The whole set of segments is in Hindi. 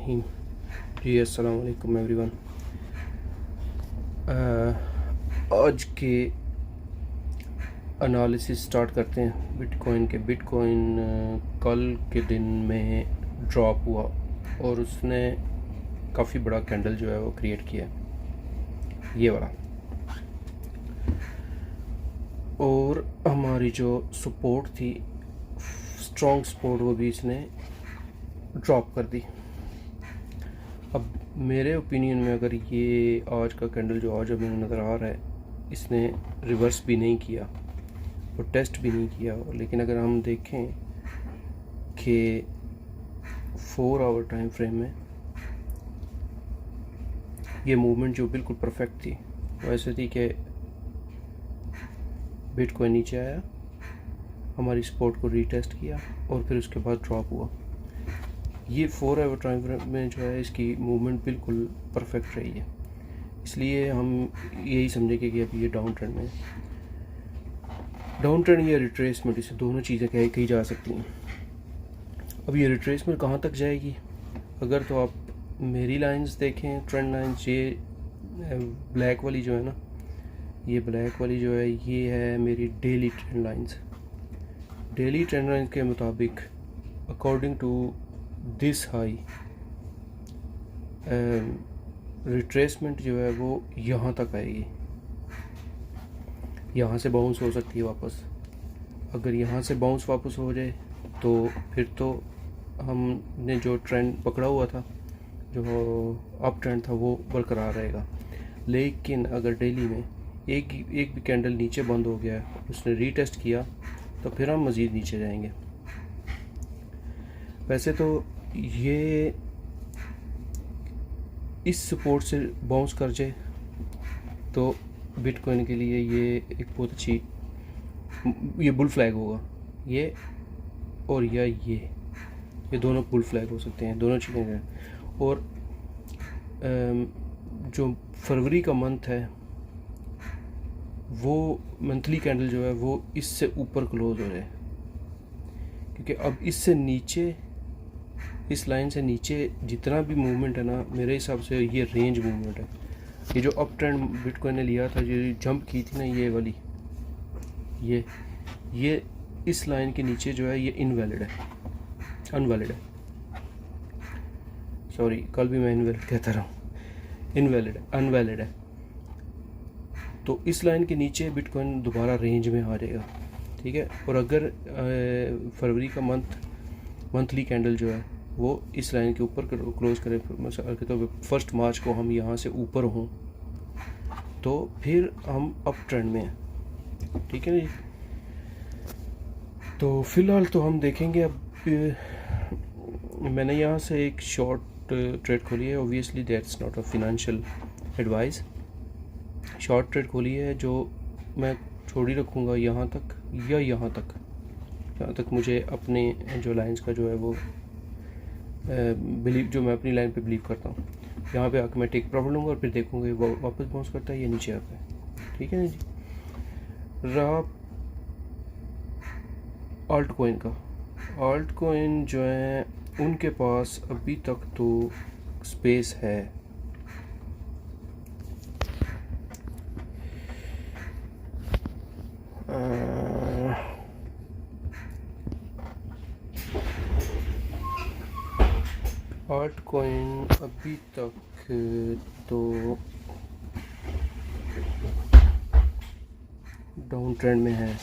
बिस्मिल्लाहिर्रहमानिर्रहीम। जी अस्सलाम वालेकुम एवरीवन। आज के एनालिसिस स्टार्ट करते हैं बिटकॉइन के। बिटकॉइन कल के दिन में ड्रॉप हुआ और उसने काफ़ी बड़ा कैंडल जो है वो क्रिएट किया, ये वाला। और हमारी जो सपोर्ट थी, स्ट्रॉन्ग सपोर्ट, वो भी इसने ड्रॉप कर दी। अब मेरे ओपिनियन में अगर ये आज का कैंडल जो आज हमें नज़र आ रहा है, इसने रिवर्स भी नहीं किया और टेस्ट भी नहीं किया, लेकिन अगर हम देखें कि 4 आवर टाइम फ्रेम में ये मूवमेंट जो बिल्कुल परफेक्ट थी, वो ऐसे थी कि बिटकॉइन नीचे आया, हमारी सपोर्ट को रीटेस्ट किया और फिर उसके बाद ड्रॉप हुआ। ये 4 आवर टाइम फ्रेम में जो है इसकी मूवमेंट बिल्कुल परफेक्ट रही है, इसलिए हम यही समझेंगे कि अभी ये डाउन ट्रेंड में, डाउन ट्रेंड या रिट्रेसमेंट, इसे दोनों चीज़ें कही जा सकती हैं। अब ये रिट्रेसमेंट कहाँ तक जाएगी? अगर तो आप मेरी लाइंस देखें, ट्रेंड लाइंस, ये ब्लैक वाली जो है ना, ये ब्लैक वाली जो है, ये है मेरी daily trend lines. Daily trend lines के मुताबिक according to this high, retracement जो है वो यहाँ तक आएगी, यहाँ से बाउंस हो सकती है वापस। अगर यहाँ से बाउंस वापस हो जाए तो फिर तो हमने जो ट्रेंड पकड़ा हुआ था, जो अप ट्रेंड था, वो बरकरार रहेगा। लेकिन अगर डेली में एक भी कैंडल नीचे बंद हो गया, उसने रीटेस्ट किया, तो फिर हम मज़ीद नीचे जाएंगे। वैसे तो ये इस सपोर्ट से बाउंस कर जाए तो बिटकॉइन के लिए ये एक बहुत अच्छी, ये बुल फ्लैग होगा, ये और या ये दोनों बुल फ्लैग हो सकते हैं, दोनों चीज़ें हैं। और जो फरवरी का मंथ है, वो मंथली कैंडल जो है वो इससे ऊपर क्लोज हो जाए, क्योंकि अब इससे नीचे, इस लाइन से नीचे जितना भी मूवमेंट है ना, मेरे हिसाब से ये रेंज मूवमेंट है। ये जो अप ट्रेंड बिटकॉइन ने लिया था, जो जंप की थी ना, ये वाली, ये इस लाइन के नीचे जो है ये अनवैलिड है। सॉरी, कल भी मैं इनवैलिड कहता रहा हूँ, अनवैलिड है। तो इस लाइन के नीचे बिटकॉइन दोबारा रेंज में आ जाएगा, ठीक है। और अगर फरवरी का मंथली कैंडल जो है वो इस लाइन के ऊपर क्लोज करें, तो 1 मार्च को हम यहाँ से ऊपर हों, तो फिर हम अप ट्रेंड में हैं, ठीक है जी। तो फिलहाल तो हम देखेंगे। अब मैंने यहाँ से एक शॉर्ट ट्रेड खोली है, obviously that's not a financial advice. Short trade खोली है जो मैं छोड़ ही रखूँगा यहाँ तक या यहाँ तक मुझे अपने जो लाइंस का जो है वो बिलीव, जो मैं अपनी लाइन पे बिलीव करता हूँ, यहाँ पे आके मैं टेक प्रॉफिट लूँगा और फिर देखूँगा वो वापस बाउंस करता है या नीचे आता है, ठीक है ना जी। रहा आल्ट कोइन जो है, उनके पास अभी तक तो स्पेस है। आल्ट कॉइन अभी तक तो डाउन ट्रेंड में है,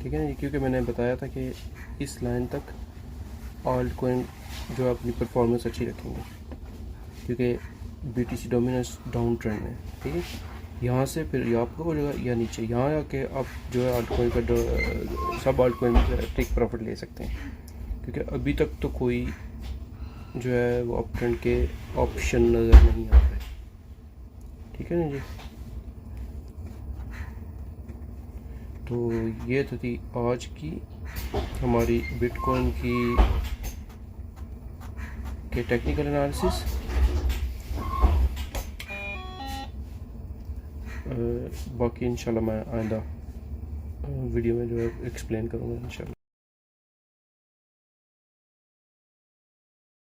ठीक है ना, क्योंकि मैंने बताया था कि इस लाइन तक आल्ट कॉइन जो अपनी परफॉर्मेंस अच्छी रखेंगे, क्योंकि BTC डोमिनेंस डाउन ट्रेंड में, ठीक है। यहाँ से फिर या आपको हो जाएगा या नीचे, यहाँ आके आप जो है आल्ट कॉइन का सब आल्ट कॉइन में टेक प्रॉफिट ले सकते हैं, क्योंकि अभी तक तो कोई जो है वो अप ट्रेंड के ऑप्शन नज़र नहीं आ रहे, ठीक है ना जी। तो ये तो थी आज की हमारी बिटकॉइन के टेक्निकल एनालिसिस। बाकी इंशाल्लाह मैं आइंदा वीडियो में जो है एक्सप्लेन करूँगा इंशाल्लाह।